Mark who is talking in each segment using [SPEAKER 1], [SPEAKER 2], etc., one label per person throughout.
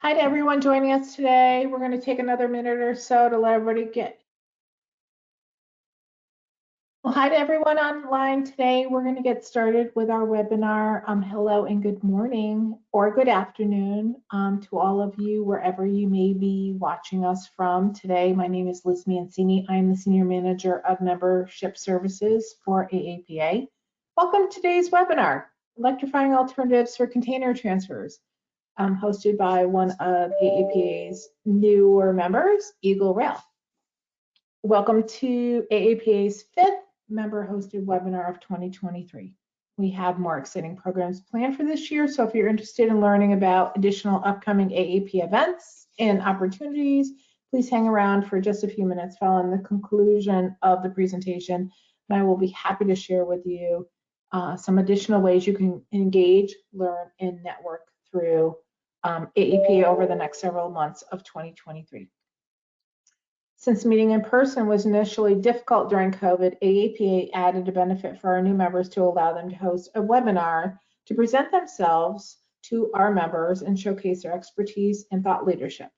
[SPEAKER 1] Hi to everyone joining us today. We're going to take another minute or so to let everybody get. Well, hi to everyone online today. We're going to get started with our webinar. Hello and good morning or good afternoon to all of you wherever you may be watching us from today. My name is Liz Mancini. I'm the Senior Manager of Membership Services for AAPA. Welcome to today's webinar, Electrifying Alternatives for Container Transfers. Hosted by one of AAPA's newer members, EagleRail. Welcome to AAPA's 5th member-hosted webinar of 2023. We have more exciting programs planned for this year, so if you're interested in learning about additional upcoming AAP events and opportunities, please hang around for just a few minutes following the conclusion of the presentation, and I will be happy to share with you some additional ways you can engage, learn, and network through AAP over the next several months of 2023. Since meeting in person was initially difficult during COVID, AAPA added a benefit for our new members to allow them to host a webinar to present themselves to our members and showcase their expertise and thought leadership.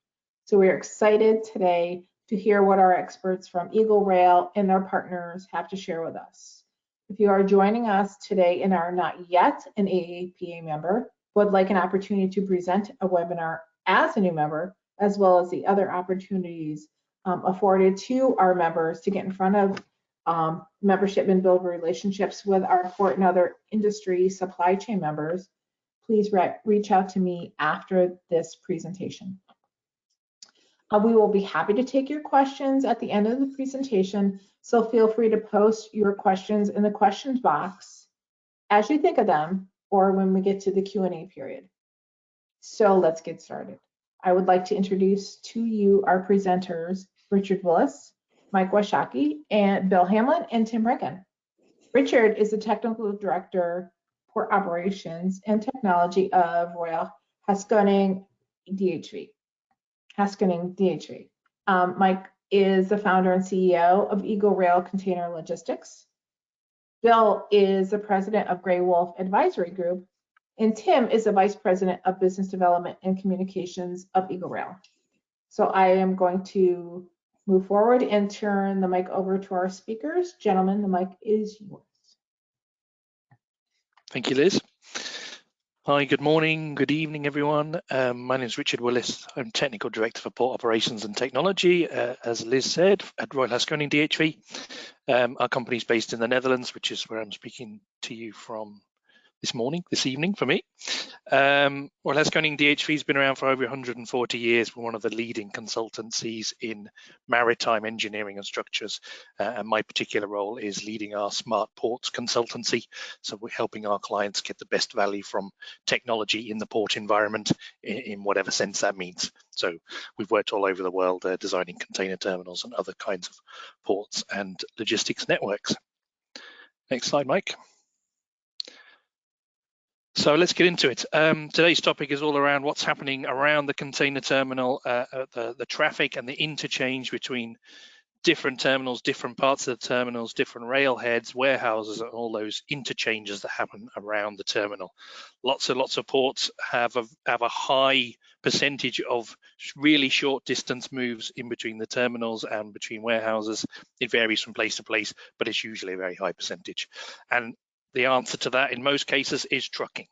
[SPEAKER 1] So we're excited today to hear what our experts from EagleRail and their partners have to share with us. If you are joining us today and are not yet an AAPA member, would like an opportunity to present a webinar as a new member, as well as the other opportunities afforded to our members to get in front of membership and build relationships with our port and other industry supply chain members, please reach out to me after this presentation. We will be happy to take your questions at the end of the presentation, so feel free to post your questions in the questions box as you think of them, or when we get to the Q&A period. So let's get started. I would like to introduce to you our presenters, Richard Willis, Mike Washaki, and Bill Hamlin, and Tim Regan. Richard is the Technical Director, Port Operations and Technology of Royal Haskoning DHV. Mike is the founder and CEO of EagleRail Container Logistics. Bill is the president of Grey Wolf Advisory Group, and Tim is the vice president of business development and communications of EagleRail. So I am going to move forward and turn the mic over to our speakers. Gentlemen, the mic is yours.
[SPEAKER 2] Thank you, Liz. Hi, good morning, good evening, everyone. My name is Richard Willis. I'm Technical Director for Port Operations and Technology, as Liz said, at Royal Haskoning DHV. Our company is based in the Netherlands, which is where I'm speaking to you from this evening for me. Royal Haskoning DHV has been around for over 140 years. We're one of the leading consultancies in maritime engineering and structures. And my particular role is leading our smart ports consultancy. So we're helping our clients get the best value from technology in the port environment in whatever sense that means. So we've worked all over the world designing container terminals and other kinds of ports and logistics networks. Next slide, Mike. So let's get into it. Today's topic is all around what's happening around the container terminal, the traffic and the interchange between different terminals, different parts of the terminals, different railheads, warehouses, and all those interchanges that happen around the terminal. Lots of ports have a high percentage of really short distance moves in between the terminals and between warehouses. It varies from place to place, but it's usually a very high percentage. And the answer to that in most cases is trucking.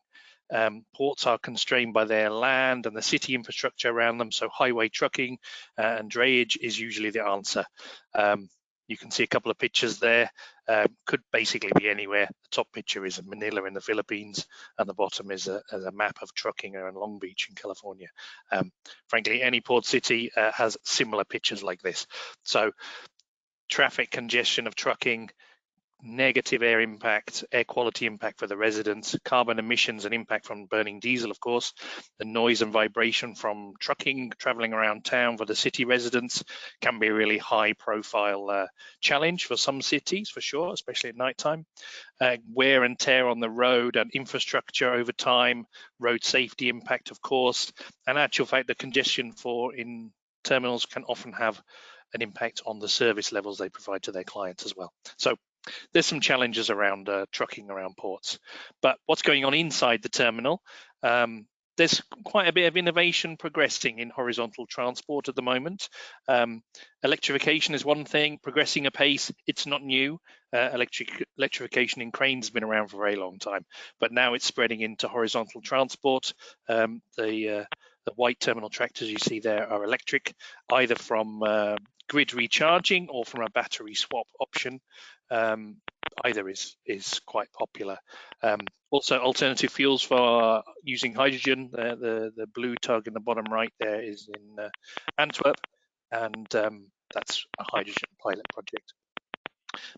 [SPEAKER 2] Ports are constrained by their land and the city infrastructure around them, so highway trucking and drayage is usually the answer. You can see a couple of pictures there. Could basically be anywhere. The top picture is in Manila in the Philippines, and the bottom is a map of trucking around Long Beach in California. Frankly, any port city has similar pictures like this. So traffic congestion of trucking, negative air impact, air quality impact for the residents, carbon emissions and impact from burning diesel, of course, the noise and vibration from trucking, traveling around town for the city residents can be a really high profile challenge for some cities, for sure, especially at nighttime. Wear and tear on the road and infrastructure over time, road safety impact, of course, and actual fact, the congestion in terminals can often have an impact on the service levels they provide to their clients as well. So there's some challenges around trucking around ports, but what's going on inside the terminal? There's quite a bit of innovation progressing in horizontal transport at the moment. Electrification is one thing, progressing apace. It's not new. Electrification in cranes has been around for a very long time, but now it's spreading into horizontal transport. The white terminal tractors you see there are electric, either from grid recharging or from a battery swap option. Either is quite popular. Also, alternative fuels for using hydrogen. The blue tug in the bottom right there is in Antwerp, and that's a hydrogen pilot project.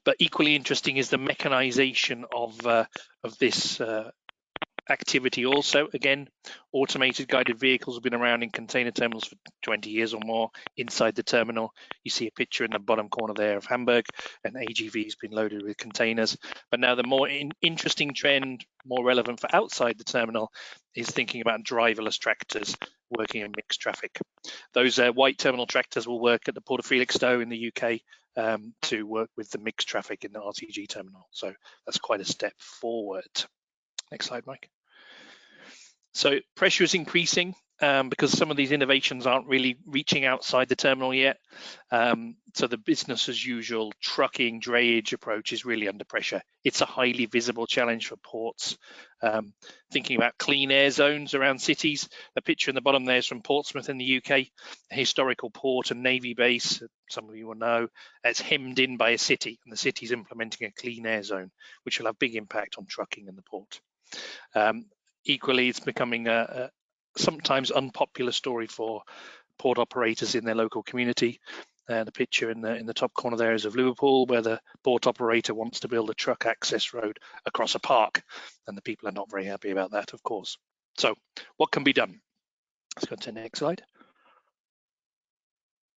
[SPEAKER 2] But equally interesting is the mechanization of this activity also. Again, automated guided vehicles have been around in container terminals for 20 years or more. Inside the terminal, you see a picture in the bottom corner there of Hamburg, and AGV has been loaded with containers. But now the more interesting trend, more relevant for outside the terminal, is thinking about driverless tractors working in mixed traffic. Those white terminal tractors will work at the Port of Felixstowe in the UK to work with the mixed traffic in the RTG terminal. So that's quite a step forward. Next slide, Mike. So pressure is increasing because some of these innovations aren't really reaching outside the terminal yet. So the business as usual trucking drayage approach is really under pressure. It's a highly visible challenge for ports. Thinking about clean air zones around cities. The picture in the bottom there is from Portsmouth in the UK, a historical port and navy base. Some of you will know it's hemmed in by a city, and the city is implementing a clean air zone, which will have big impact on trucking in the port. Equally, it's becoming a sometimes unpopular story for port operators in their local community. The picture in the top corner there is of Liverpool, where the port operator wants to build a truck access road across a park, and the people are not very happy about that, of course. So what can be done? Let's go to the next slide.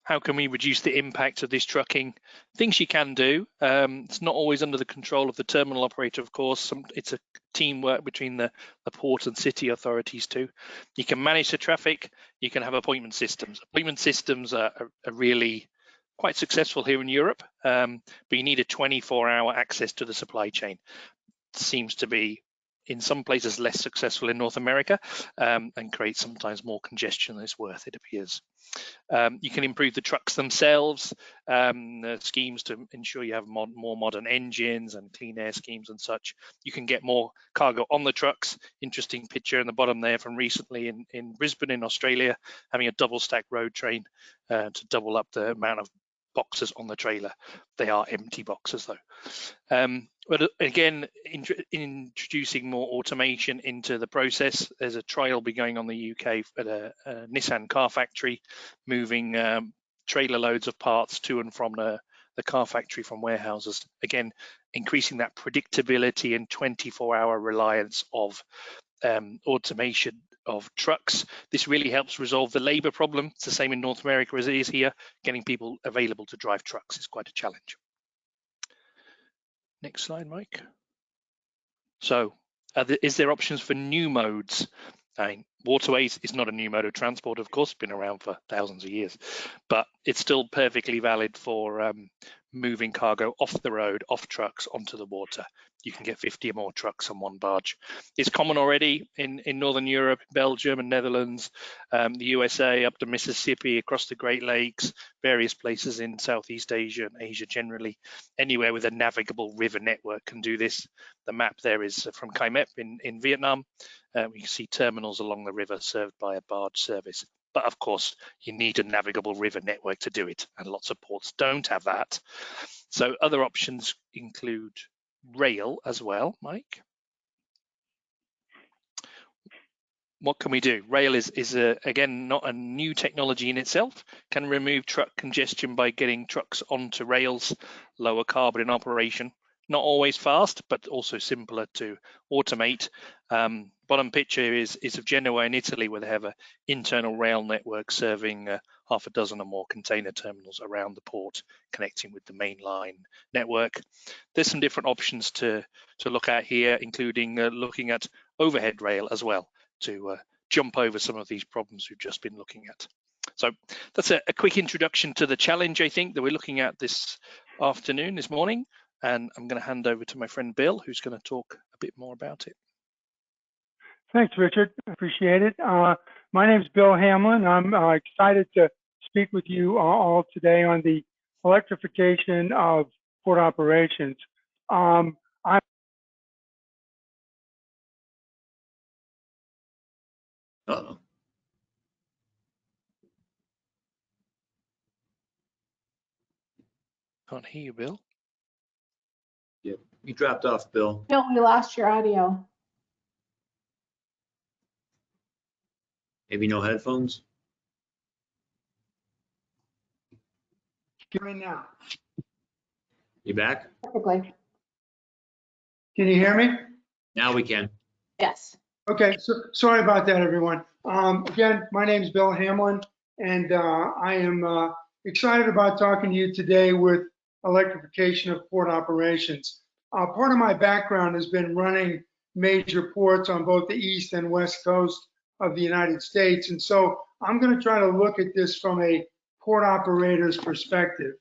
[SPEAKER 2] How can we reduce the impact of this trucking? Things you can do. It's not always under the control of the terminal operator, of course. It's a teamwork between the port and city authorities too. You can manage the traffic. You can have appointment systems. Appointment systems are really quite successful here in Europe, but you need a 24-hour access to the supply chain. It seems to be in some places less successful in North America and creates sometimes more congestion than it's worth, it appears. You can improve the trucks themselves, schemes to ensure you have more modern engines and clean air schemes and such. You can get more cargo on the trucks. Interesting picture in the bottom there from recently in Brisbane in Australia, having a double stack road train to double up the amount of boxes on the trailer. They are empty boxes though. But again, introducing more automation into the process. There's a trial be going on the UK at a Nissan car factory, moving trailer loads of parts to and from the car factory from warehouses. Again, increasing that predictability and 24-hour reliance of automation of trucks. This really helps resolve the labor problem. It's the same in North America as it is here. Getting people available to drive trucks is quite a challenge. Next slide, Mike. So, is there options for new modes? Waterways is not a new mode of transport, of course, been around for thousands of years, but it's still perfectly valid for moving cargo off the road, off trucks, onto the water. You can get 50 or more trucks on one barge. It's common already in Northern Europe, Belgium and Netherlands, the USA, up to Mississippi, across the Great Lakes, various places in Southeast Asia and Asia generally. Anywhere with a navigable river network can do this. The map there is from Kai Mep in Vietnam. You can see terminals along the river served by a barge service. But of course, you need a navigable river network to do it, and lots of ports don't have that. So other options include rail as well, Mike. What can we do? Rail is again, not a new technology in itself, can remove truck congestion by getting trucks onto rails, lower carbon in operation. Not always fast, but also simpler to automate. Bottom picture is of Genoa in Italy, where they have an internal rail network serving half a dozen or more container terminals around the port, connecting with the mainline network. There's some different options to look at here, including looking at overhead rail as well, to jump over some of these problems we've just been looking at. So that's a quick introduction to the challenge, I think, that we're looking at this morning. And I'm going to hand over to my friend Bill, who's going to talk a bit more about it.
[SPEAKER 3] Thanks, Richard. Appreciate it. My name is Bill Hamlin. I'm excited to speak with you all today on the electrification of port operations. I'm
[SPEAKER 4] Uh-oh.
[SPEAKER 2] Can't hear you, Bill.
[SPEAKER 4] Yep. You dropped off, Bill.
[SPEAKER 1] No, we lost your audio.
[SPEAKER 4] Maybe no headphones?
[SPEAKER 3] hearing now.
[SPEAKER 4] You back?
[SPEAKER 1] Perfectly.
[SPEAKER 3] Can you hear me?
[SPEAKER 4] Now we can.
[SPEAKER 1] Yes.
[SPEAKER 3] Okay, so sorry about that, everyone. Again, my name is Bill Hamlin, and I am excited about talking to you today with electrification of port operations. Part of my background has been running major ports on both the east and west coast of the United States, and so I'm going to try to look at this from a port operator's perspective.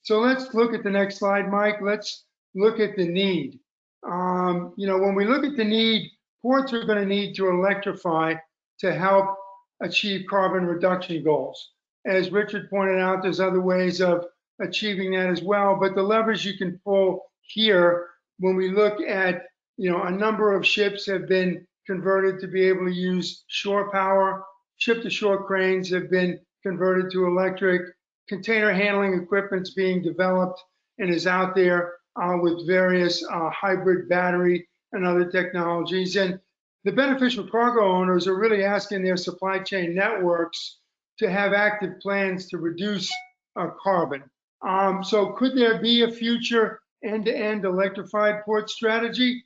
[SPEAKER 3] So let's look at the next slide, Mike. Let's look at the need. When we look at the need, ports are going to need to electrify to help achieve carbon reduction goals. As Richard pointed out, there's other ways of achieving that as well, but the levers you can pull here, when we look at, a number of ships have been converted to be able to use shore power, ship-to-shore cranes have been converted to electric, container handling equipment's being developed and is out there with various hybrid battery and other technologies. And the beneficial cargo owners are really asking their supply chain networks to have active plans to reduce carbon. So could there be a future end-to-end electrified port strategy?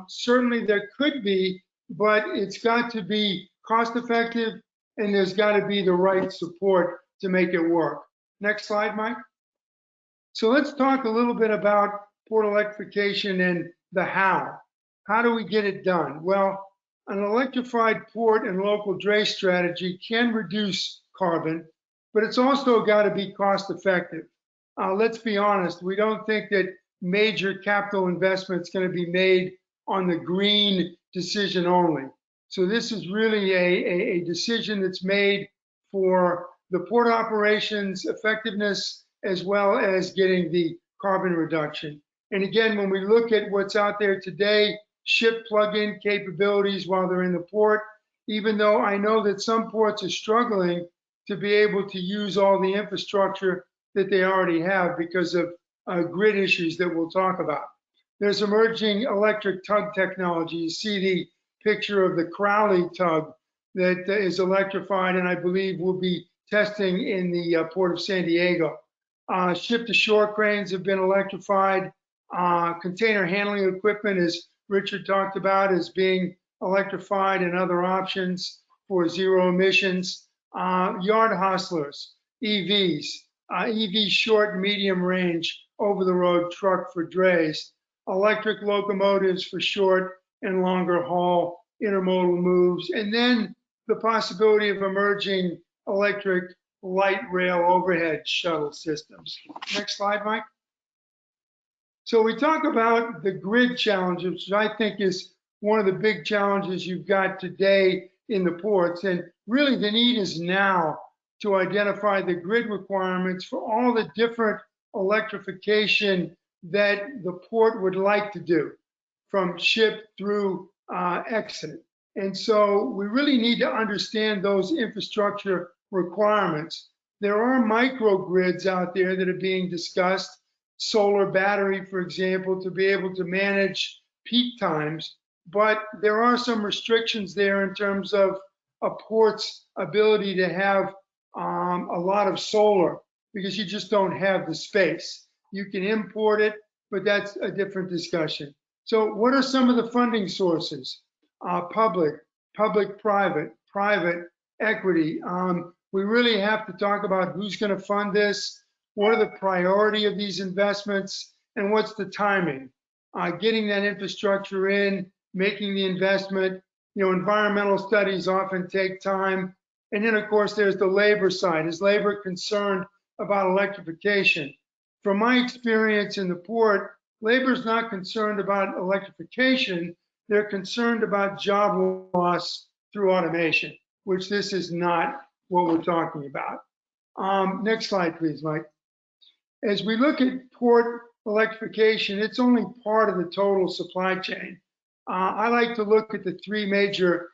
[SPEAKER 3] Certainly there could be, but it's got to be cost effective and there's got to be the right support to make it work. Next slide, Mike. So let's talk a little bit about port electrification and the how. How do we get it done? Well, an electrified port and local dray strategy can reduce carbon, but it's also got to be cost effective. Let's be honest, we don't think that major capital investment is going to be made on the green decision only. So this is really a decision that's made for the port operations effectiveness as well as getting the carbon reduction. And again, when we look at what's out there today, ship plug-in capabilities while they're in the port, even though I know that some ports are struggling to be able to use all the infrastructure that they already have because of grid issues that we'll talk about. There's emerging electric tug technology. You see the picture of the Crowley tug that is electrified and I believe will be testing in the Port of San Diego. Ship-to-shore cranes have been electrified. Container handling equipment, as Richard talked about, is being electrified and other options for zero emissions. Yard hustlers, EVs, EV short and medium range over-the-road truck for drays, electric locomotives for short and longer haul intermodal moves, and then the possibility of emerging electric light rail overhead shuttle systems. Next slide, Mike. So we talk about the grid challenges, which I think is one of the big challenges you've got today in the ports. And really the need is now to identify the grid requirements for all the different electrification that the port would like to do, from ship through exit. And so we really need to understand those infrastructure requirements. There are microgrids out there that are being discussed, solar battery, for example, to be able to manage peak times, but there are some restrictions there in terms of a port's ability to have a lot of solar because you just don't have the space. You can import it, but that's a different discussion. So what are some of the funding sources? Public, private, equity. We really have to talk about who's going to fund this, what are the priority of these investments, and what's the timing. Getting that infrastructure in, making the investment, environmental studies often take time. And then of course there's the labor side. Is labor concerned about electrification? From my experience in the port, labor is not concerned about electrification. they're concerned about job loss through automation, which this is not what we're talking about. Next slide, please, Mike. As we look at port electrification, it's only part of the total supply chain. I like to look at the three major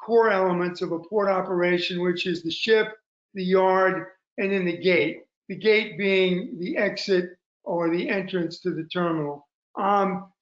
[SPEAKER 3] core elements of a port operation, which is the ship, the yard, and then the gate. The gate being the exit or the entrance to the terminal.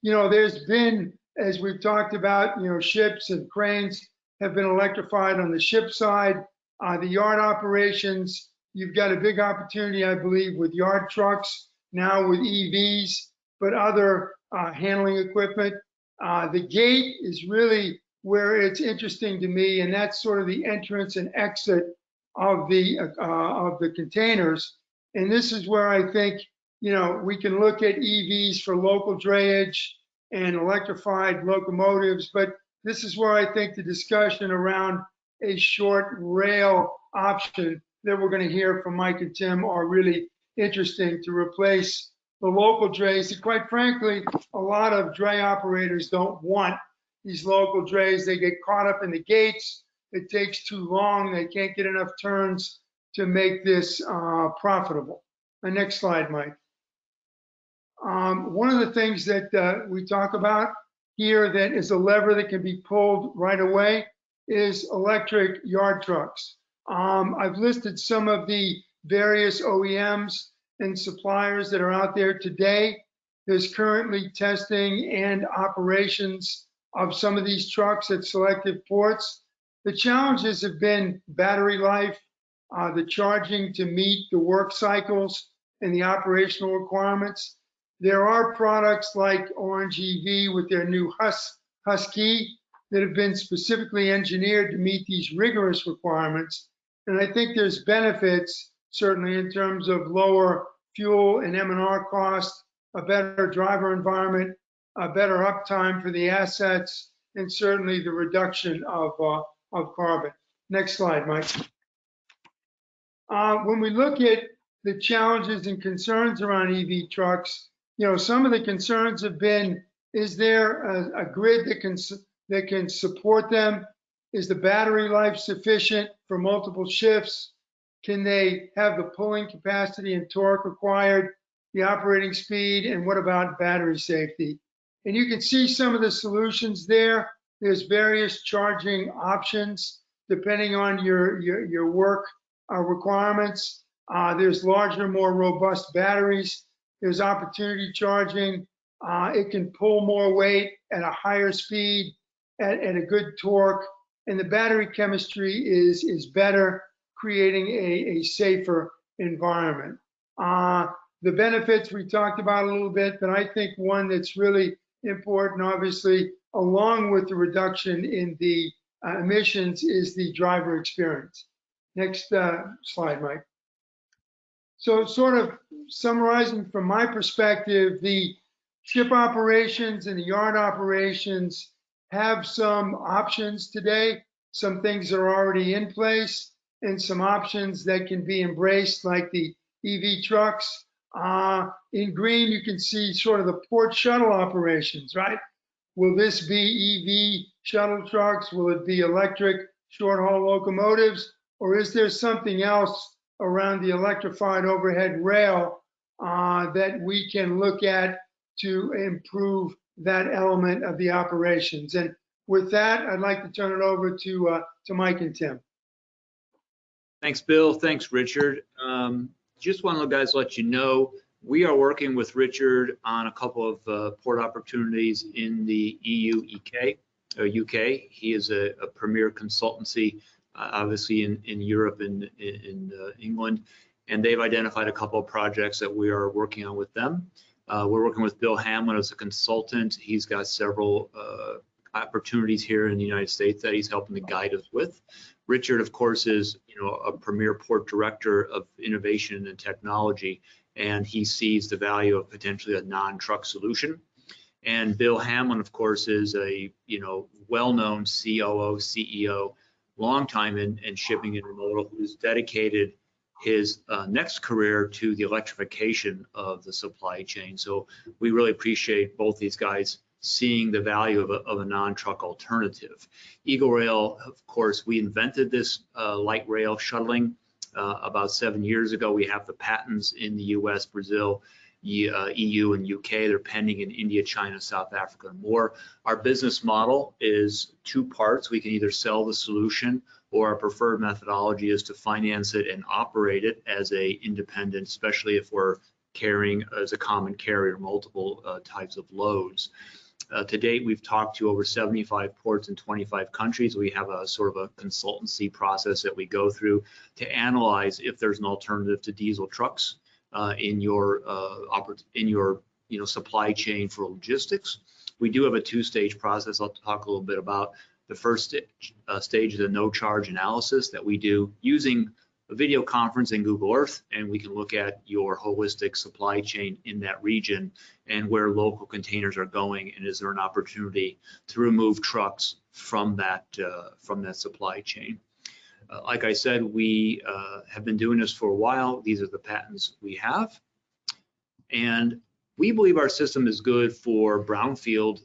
[SPEAKER 3] There's been, as we've talked about, ships and cranes have been electrified on the ship side. The yard operations, you've got a big opportunity, I believe, with yard trucks, now with EVs, but other handling equipment. The gate is really where it's interesting to me, and that's sort of the entrance and exit of the containers. And this is where I think, we can look at EVs for local drayage and electrified locomotives, but this is where I think the discussion around a short rail option that we're going to hear from Mike and Tim are really interesting to replace the local drays. And quite frankly, a lot of dray operators don't want these local drays. They get caught up in the gates. It takes too long. They can't get enough turns to make this profitable. The next slide, Mike. One of the things that we talk about here that is a lever that can be pulled right away is electric yard trucks. I've listed some of the various OEMs and suppliers that are out there today. There's currently testing and operations of some of these trucks at selective ports. The challenges have been battery life, the charging to meet the work cycles and the operational requirements. There are products like Orange EV with their new Husky that have been specifically engineered to meet these rigorous requirements. And I think there's benefits, certainly in terms of lower fuel and M&R costs, a better driver environment, a better uptime for the assets, and certainly the reduction of carbon. Next slide, Mike. When we look at the challenges and concerns around EV trucks, some of the concerns have been, is there a grid that can support them? Is the battery life sufficient for multiple shifts? Can they have the pulling capacity and torque required, the operating speed, and what about battery safety? And you can see some of the solutions there. There's various charging options depending on your work requirements. There's larger, more robust batteries. There's opportunity charging. It can pull more weight at a higher speed, at a good torque. And the battery chemistry is better, creating a safer environment. The benefits we talked about a little bit, but I think one that's really important, obviously, along with the reduction in the emissions, is the driver experience. Next slide, Mike. So sort of summarizing from my perspective, the ship operations and the yard operations have some options today, some things that are already in place, and some options that can be embraced, like the EV trucks. In green, you can see sort of the port shuttle operations, right? Will this be EV shuttle trucks? Will it be electric short-haul locomotives? Or is there something else around the electrified overhead rail that we can look at to improve that element of the operations? And with that, I'd like to turn it over to Mike and Tim.
[SPEAKER 4] Thanks, Bill. Thanks, Richard. Just want to, guys, let you know, we are working with Richard on a couple of port opportunities in the UK. He is a premier consultancy, obviously in Europe and in England, and they've identified a couple of projects that we are working on with them. We're working with Bill Hamlin as a consultant. He's got several opportunities here in the United States that he's helping to guide us with. Richard, of course, is a premier port director of innovation and technology, and he sees the value of potentially a non-truck solution. And Bill Hamlin, of course, is a well-known COO, CEO, long time in shipping and intermodal, who's dedicated his next career to the electrification of the supply chain. So we really appreciate both these guys seeing the value of a non-truck alternative. EagleRail, of course, we invented this light rail shuttling about 7 years ago. We have the patents in the US, Brazil, EU, and UK. They're pending in India, China, South Africa, and more. Our business model is two parts. We can either sell the solution, or our preferred methodology is to finance it and operate it as a independent, especially if we're carrying as a common carrier multiple types of loads. To date, we've talked to over 75 ports in 25 countries. We have a sort of a consultancy process that we go through to analyze if there's an alternative to diesel trucks in your supply chain for logistics. We do have a two-stage process I'll talk a little bit about. The first stage is a no-charge analysis that we do using a video conference in Google Earth, and we can look at your holistic supply chain in that region and where local containers are going, and is there an opportunity to remove trucks from that supply chain. Like I said, we have been doing this for a while. These are the patents we have, and we believe our system is good for brownfield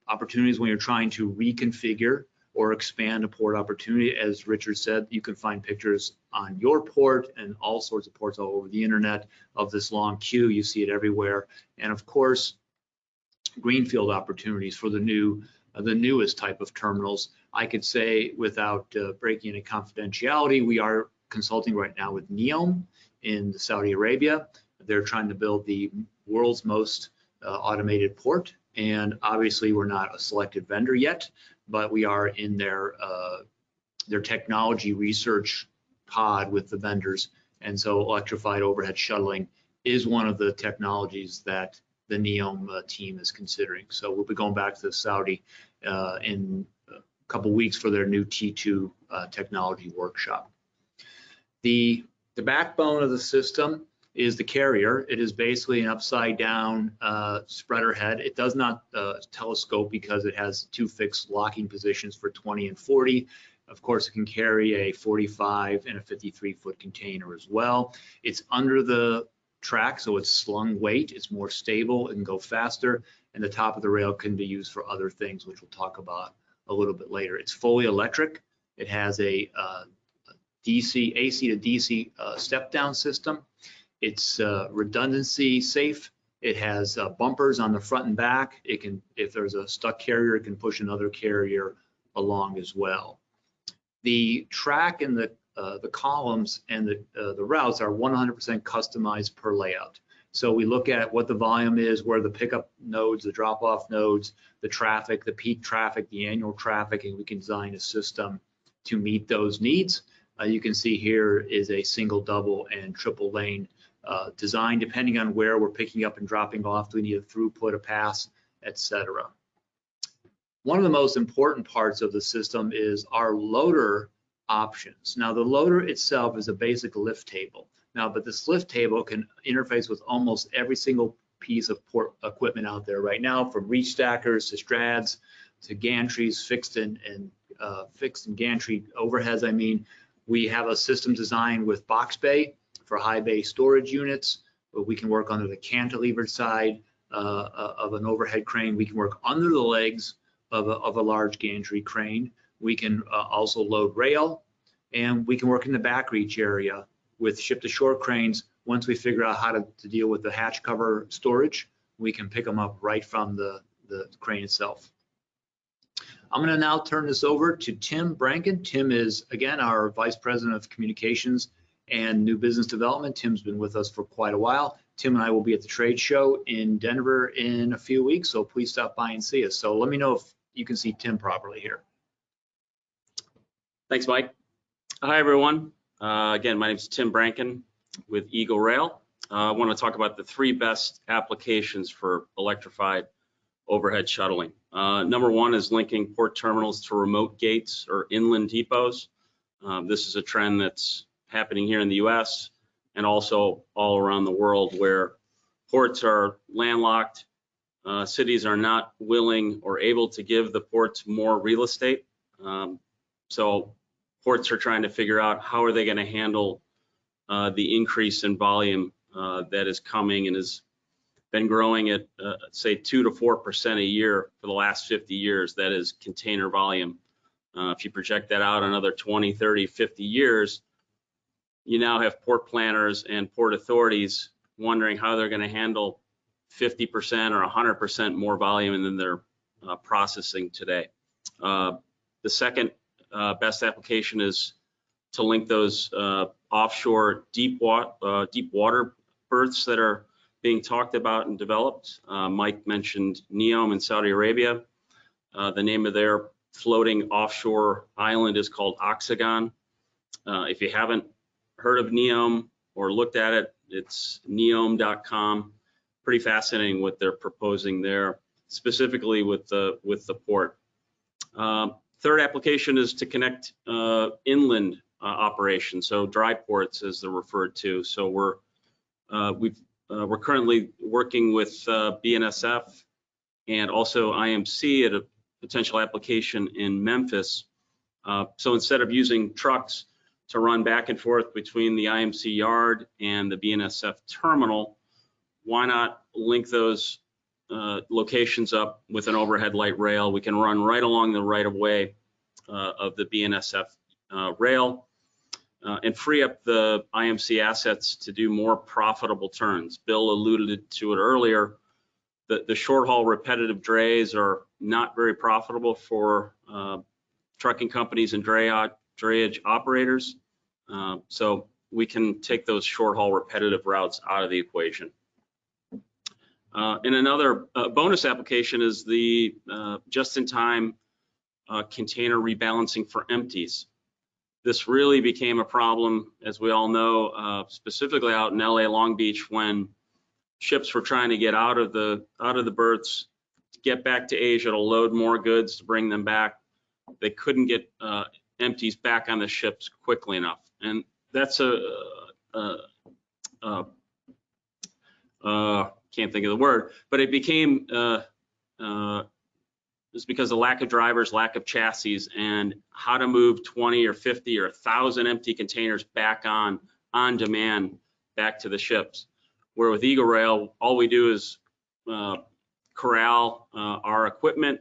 [SPEAKER 4] opportunities when you're trying to reconfigure or expand a port opportunity. As Richard said, you can find pictures on your port and all sorts of ports all over the internet of this long queue. You see it everywhere. And of course, greenfield opportunities for the newest type of terminals. I could say, without breaking any confidentiality, we are consulting right now with NEOM in Saudi Arabia. They're trying to build the world's most automated port. And obviously, we're not a selected vendor yet, but we are in their technology research pod with the vendors. And so electrified overhead shuttling is one of the technologies that the NEOM team is considering. So we'll be going back to Saudi in a couple weeks for their new T2 technology workshop. The backbone of the system is the carrier. It is basically an upside down spreader head. It does not telescope because it has two fixed locking positions for 20 and 40. Of course, it can carry a 45 and a 53-foot container as well. It's under the track, so it's slung weight. It's more stable and can go faster. And the top of the rail can be used for other things, which we'll talk about a little bit later. It's fully electric. It has a AC to DC step down system. It's redundancy safe. It has bumpers on the front and back. It can, if there's a stuck carrier, it can push another carrier along as well. The track and the columns and the routes are 100% customized per layout. So we look at what the volume is, where the pickup nodes, the drop-off nodes, the traffic, the peak traffic, the annual traffic, and we can design a system to meet those needs. You can see here is a single, double, and triple lane design, depending on where we're picking up and dropping off. Do we need a throughput, a pass, etc. One of the most important parts of the system is our loader options. Now, the loader itself is a basic lift table. Now, but this lift table can interface with almost every single piece of port equipment out there right now, from reach stackers to strads to gantries, fixed and gantry overheads. I mean, we have a system designed with box bay for high bay storage units, but we can work under the cantilevered side of an overhead crane. We can work under the legs of a large gantry crane. We can also load rail, and we can work in the back reach area with ship-to-shore cranes. Once we figure out how to deal with the hatch cover storage, we can pick them up right from the crane itself. I'm going to now turn this over to Tim Branken. Tim is, again, our Vice President of Communications and New Business Development. Tim's been with us for quite a while. Tim and I will be at the trade show in Denver in a few weeks, so please stop by and see us. So let me know if you can see Tim properly here.
[SPEAKER 5] Thanks, Mike. Hi, everyone. Again, my name is Tim Branken with EagleRail. I want to talk about the 3 best applications for electrified overhead shuttling. Number 1 is linking port terminals to remote gates or inland depots. This is a trend that's happening here in the US and also all around the world, where ports are landlocked. Cities are not willing or able to give the ports more real estate. So ports are trying to figure out how are they going to handle the increase in volume that is coming and is been growing at say 2 to 4% a year for the last 50 years. That is container volume. If you project that out another 20, 30, 50 years, you now have port planners and port authorities wondering how they're going to handle 50% or 100% more volume than they're processing today. The second best application is to link those offshore deep water berths that are being talked about and developed. Mike mentioned NEOM in Saudi Arabia. The name of their floating offshore island is called Oxagon. If you haven't heard of NEOM or looked at it, it's neom.com. Pretty fascinating what they're proposing there, specifically with the port. Third application is to connect inland operations, so dry ports as they're referred to. So we're currently working with BNSF and also IMC at a potential application in Memphis. So instead of using trucks to run back and forth between the IMC yard and the BNSF terminal, why not link those locations up with an overhead light rail? We can run right along the right of way of the BNSF rail and free up the IMC assets to do more profitable turns. Bill alluded to it earlier. The short haul repetitive drays are not very profitable for trucking companies and drayage operators. So we can take those short haul repetitive routes out of the equation. And another bonus application is the just-in-time container rebalancing for empties. This really became a problem, as we all know, specifically out in LA Long Beach, when ships were trying to get out of the berths, to get back to Asia to load more goods to bring them back. They couldn't get empties back on the ships quickly enough, and that's can't think of the word, but it became just because of lack of drivers, lack of chassis, and how to move 20 or 50 or 1,000 empty containers back on demand back to the ships. Where with EagleRail, all we do is corral our equipment,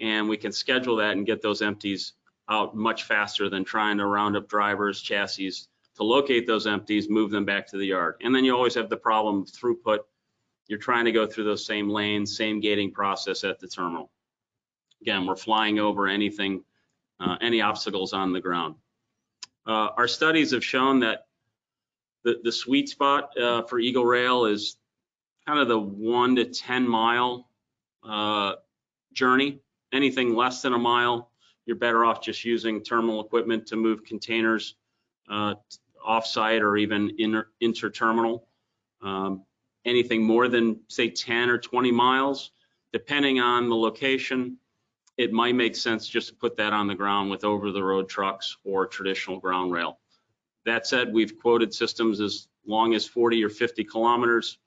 [SPEAKER 5] and we can schedule that and get those empties out much faster than trying to round up drivers, chassis to locate those empties, move them back to the yard. And then you always have the problem of throughput. You're trying to go through those same lanes, same gating process at the terminal. Again, we're flying over anything, any obstacles on the ground. Our studies have shown that the sweet spot for EagleRail is kind of the 1 to 10 mile journey. Anything less than a mile, you're better off just using terminal equipment to move containers off-site or even inter-terminal. Anything more than, say, 10 or 20 miles, depending on the location, it might make sense just to put that on the ground with over-the-road trucks or traditional ground rail. That said, we've quoted systems as long as 40 or 50 kilometers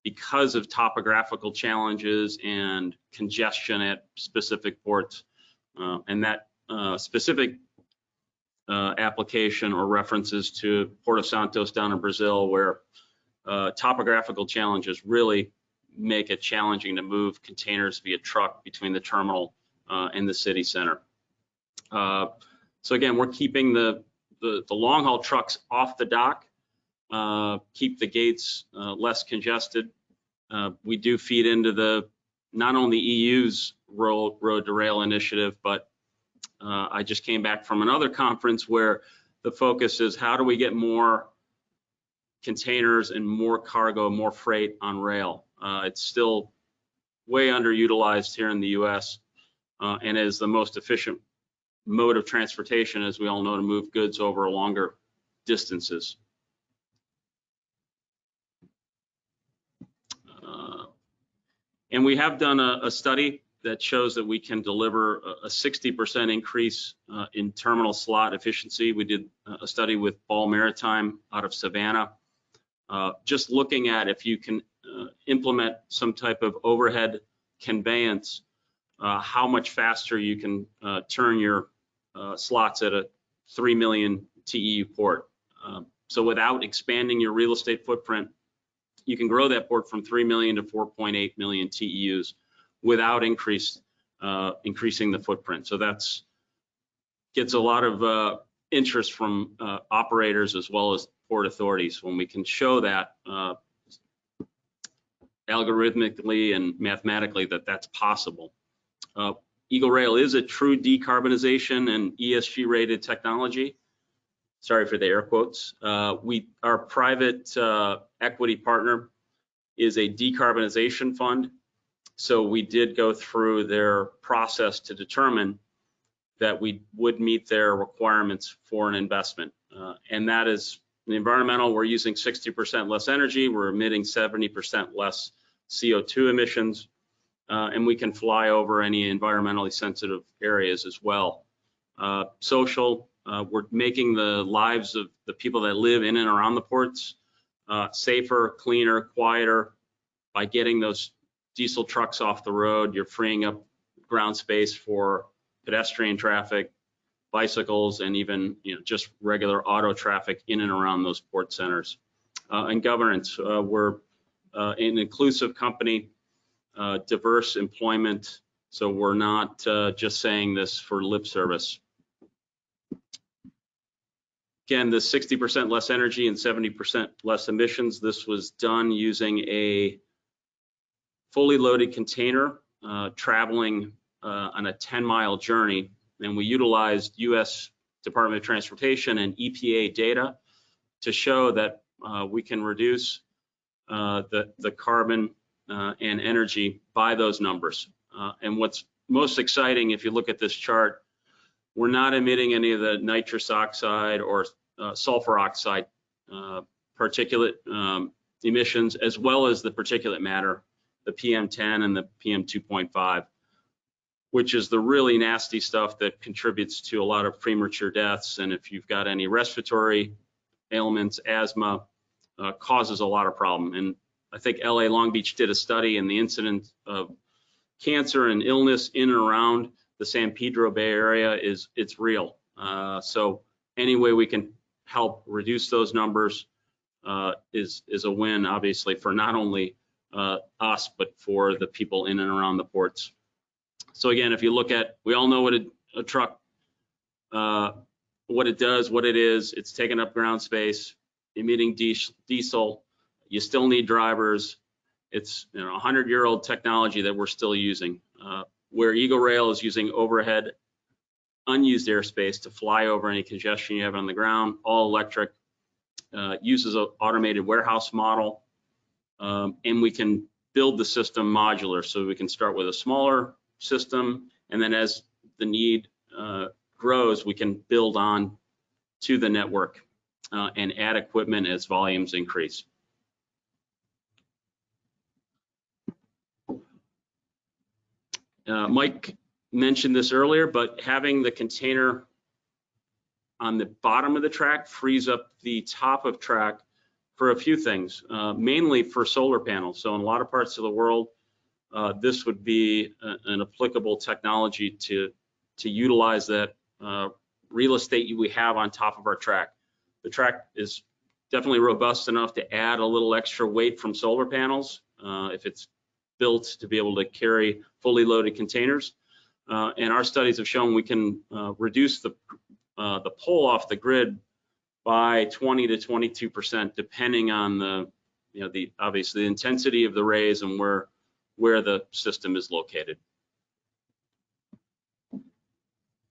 [SPEAKER 5] because of topographical challenges and congestion at specific ports. And that specific application or references to Port of Santos down in Brazil, where topographical challenges really make it challenging to move containers via truck between the terminal and the city center. So again, we're keeping the long haul trucks off the dock, keep the gates less congested. We do feed into not only EU's road to rail initiative, but I just came back from another conference where the focus is how do we get more containers and more cargo, more freight on rail. It's still way underutilized here in the US and is the most efficient mode of transportation, as we all know, to move goods over longer distances. And we have done a study that shows that we can deliver a 60% increase in terminal slot efficiency. We did a study with Ball Maritime out of Savannah, just looking at if you can implement some type of overhead conveyance, how much faster you can turn your slots at a 3 million TEU port. So without expanding your real estate footprint, you can grow that port from 3 million to 4.8 million TEUs without increasing the footprint. So that's gets a lot of interest from operators as well as port authorities when we can show that algorithmically and mathematically that that's possible. EagleRail is a true decarbonization and ESG rated technology. Sorry for the air quotes. Our private equity partner is a decarbonization fund. So we did go through their process to determine that we would meet their requirements for an investment. And that is the environmental, we're using 60% less energy, we're emitting 70% less CO2 emissions, and we can fly over any environmentally sensitive areas as well. Social, we're making the lives of the people that live in and around the ports safer, cleaner, quieter. By getting those diesel trucks off the road, you're freeing up ground space for pedestrian traffic, bicycles, and even just regular auto traffic in and around those port centers. And governance, we're an inclusive company, diverse employment, so we're not just saying this for lip service. Again, the 60% less energy and 70% less emissions, this was done using a fully loaded container traveling on a 10-mile journey, and we utilized U.S. Department of Transportation and EPA data to show that we can reduce the carbon and energy by those numbers. And what's most exciting, if you look at this chart, we're not emitting any of the nitrous oxide or sulfur oxide particulate emissions, as well as the particulate matter, the PM10 and the PM2.5, which is the really nasty stuff that contributes to a lot of premature deaths. And if you've got any respiratory ailments, asthma, causes a lot of problem. And I think LA Long Beach did a study, and the incidence of cancer and illness in and around the San Pedro Bay area it's real. So any way we can help reduce those numbers is a win, obviously, for not only us, but for the people in and around the ports. So again, if you look at, we all know what a truck, what it does, what it is. It's taking up ground space, emitting diesel. You still need drivers. It's a 100-year-old technology that we're still using. Where EagleRail is using overhead, unused airspace to fly over any congestion you have on the ground, all electric, uses an automated warehouse model, and we can build the system modular. So we can start with a smaller system, and then as the need grows, we can build on to the network and add equipment as volumes increase. Mike mentioned this earlier, but having the container on the bottom of the track frees up the top of track for a few things, mainly for solar panels. So in a lot of parts of the world, this would be an applicable technology to utilize that real estate we have on top of our track. The track is definitely robust enough to add a little extra weight from solar panels if it's built to be able to carry fully loaded containers. And our studies have shown we can reduce the pull off the grid by 20 to 22%, depending on the obviously the intensity of the rays and where the system is located.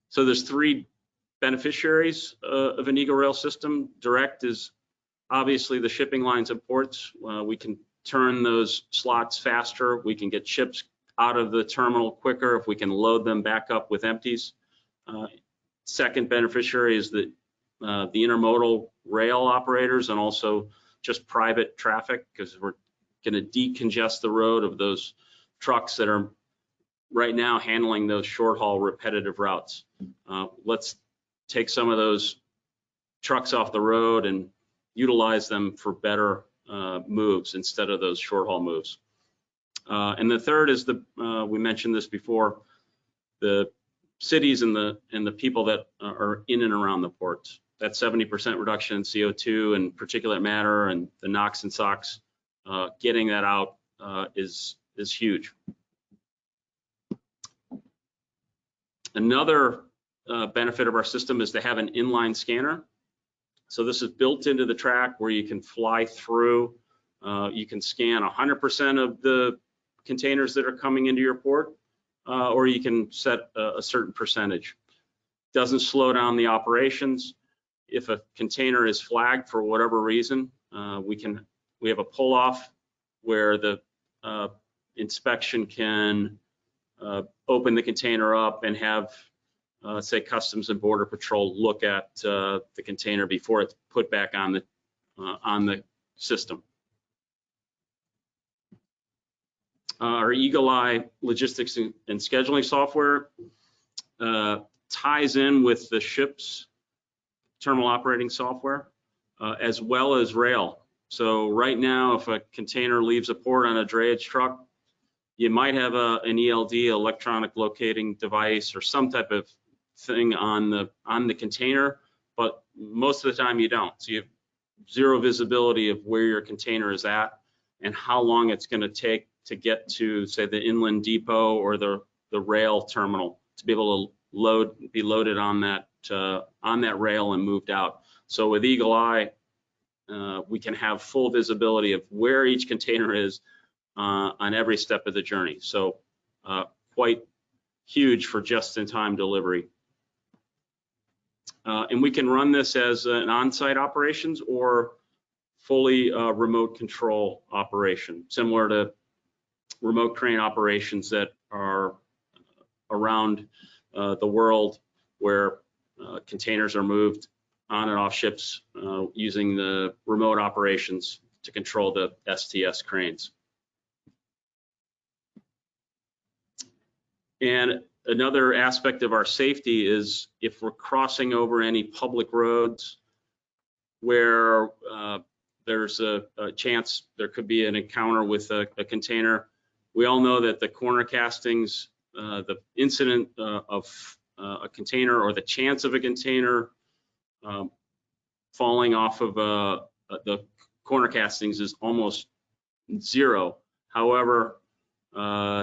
[SPEAKER 5] So there's three beneficiaries of an EagleRail system. Direct is obviously the shipping lines and ports. We can turn those slots faster. We can get ships out of the terminal quicker if we can load them back up with empties. Second beneficiary is the intermodal rail operators and also just private traffic, because we're going to decongest the road of those trucks that are right now handling those short haul repetitive routes. Let's take some of those trucks off the road and utilize them for better moves instead of those short haul moves. And the third is we mentioned this before, the cities and the people that are in and around the ports. That 70% reduction in CO2 and particulate matter and the NOx and SOx getting that out is huge. Another benefit of our system is to have an inline scanner. So this is built into the track where you can fly through. You can scan 100% of the containers that are coming into your port, or you can set a certain percentage. Doesn't slow down the operations. If a container is flagged for whatever reason, we have a pull off where the inspection can open the container up and have say Customs and Border Patrol look at the container before it's put back on the system. Our EagleEye logistics and scheduling software ties in with the ship's terminal operating software, as well as rail. So right now, if a container leaves a port on a drayage truck, you might have an ELD, electronic locating device, or some type of thing on the container, but most of the time you don't. So you have zero visibility of where your container is at and how long it's going to take to get to, say, the inland depot or the rail terminal to be able to be loaded on that rail and moved out. So with EagleEye, we can have full visibility of where each container is on every step of the journey. So quite huge for just-in-time delivery. And we can run this as an on-site operations or fully remote control operation, similar to remote crane operations that are around the world, where containers are moved on and off ships using the remote operations to control the STS cranes. And another aspect of our safety is if we're crossing over any public roads where there's a chance there could be an encounter with a container. We all know that the corner castings, the incident of a container or the chance of a container falling off of the corner castings is almost zero. However,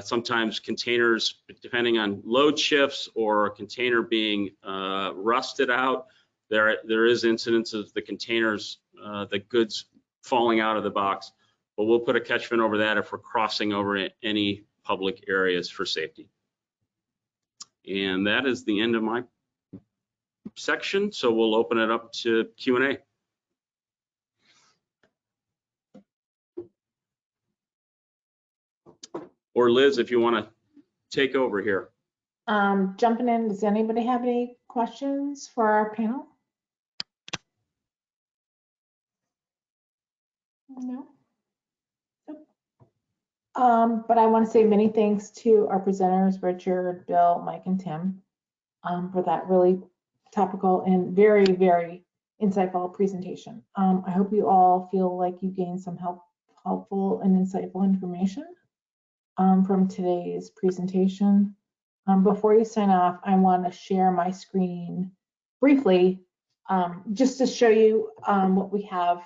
[SPEAKER 5] sometimes containers, depending on load shifts or a container being rusted out, there is incidents of the containers, the goods falling out of the box. But we'll put a catchment over that if we're crossing over any public areas for safety. And that is the end of my section. So we'll open it up to Q&A. Or Liz, if you want to take over here.
[SPEAKER 1] Jumping in, does anybody have any questions for our panel? No. But I want to say many thanks to our presenters, Richard, Bill, Mike, and Tim, for that really topical and very, very insightful presentation. I hope you all feel like you gained some helpful and insightful information from today's presentation. Before you sign off, I want to share my screen briefly, just to show you what we have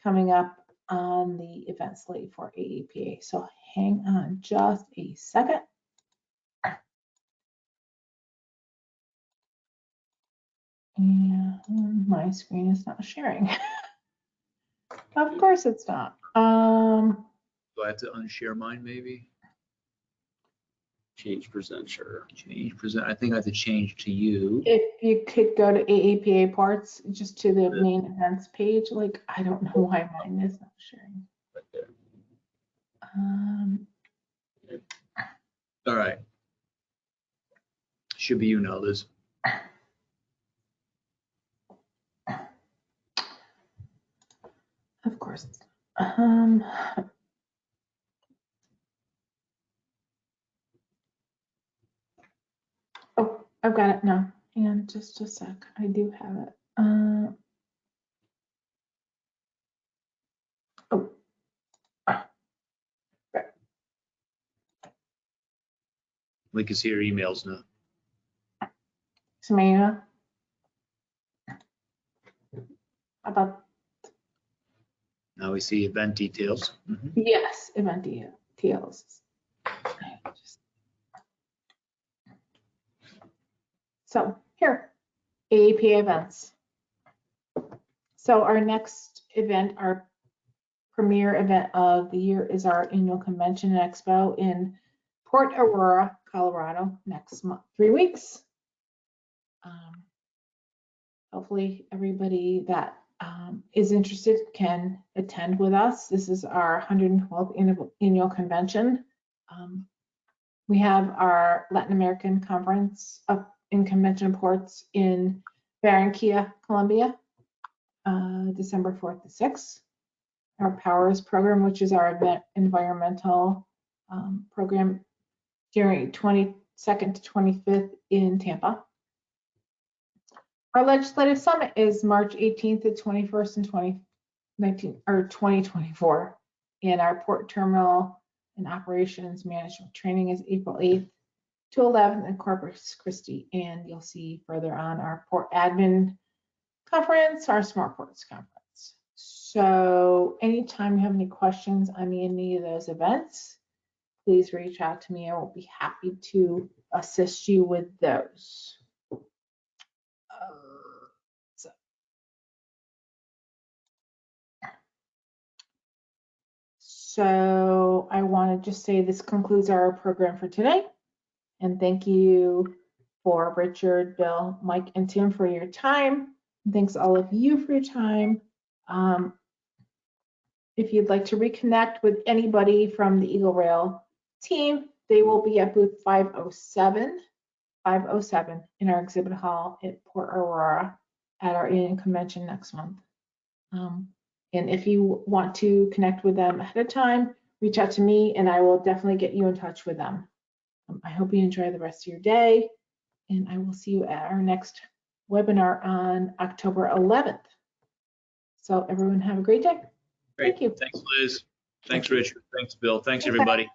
[SPEAKER 1] coming up on the event slate for AAPA. So hang on just a second. And my screen is not sharing. Of course it's not.
[SPEAKER 6] Do I have to unshare mine maybe?
[SPEAKER 5] Change presenter.
[SPEAKER 6] Change present. I think I have to change to you.
[SPEAKER 1] If you could go to AAPA parts, just to the main events page, like, I don't know why mine is not sharing.
[SPEAKER 5] Right there.
[SPEAKER 6] All right. Should be you now, Liz.
[SPEAKER 1] Of course. Oh, I've got it now. Hang on just a sec. I do have it. Oh. Right.
[SPEAKER 6] We can see your emails now.
[SPEAKER 1] Samantha. About
[SPEAKER 6] Now we see event details.
[SPEAKER 1] Yes, event details. So here, AAPA events. So our next event, our premier event of the year, is our annual convention and expo in Port Aurora, Colorado, next month, 3 weeks. Hopefully everybody that is interested can attend with us. This is our 112th annual convention. We have our Latin American conference up in Convention Ports in Barranquilla, Colombia, December 4th to 6th. Our Powers program, which is our environmental program, during 22nd to 25th in Tampa. Our legislative summit is March 18th to 21st in 2024. And our port terminal and operations management training is April 8th to 11th in Corpus Christi. And you'll see further on our port admin conference, our Smart Ports conference. So anytime you have any questions on any of those events, please reach out to me. I will be happy to assist you with those. So I want to just say this concludes our program for today. And thank you for Richard, Bill, Mike, and Tim for your time. And thanks all of you for your time. If you'd like to reconnect with anybody from the EagleRail team, they will be at booth 507 in our exhibit hall at Port Aurora at our annual convention next month. And if you want to connect with them ahead of time, reach out to me and I will definitely get you in touch with them. I hope you enjoy the rest of your day, and I will see you at our next webinar on October 11th. So everyone have a great day.
[SPEAKER 6] Great.
[SPEAKER 1] Thank you.
[SPEAKER 6] Thanks, Liz. Thanks, Richard. Thanks, Bill. Thanks, everybody.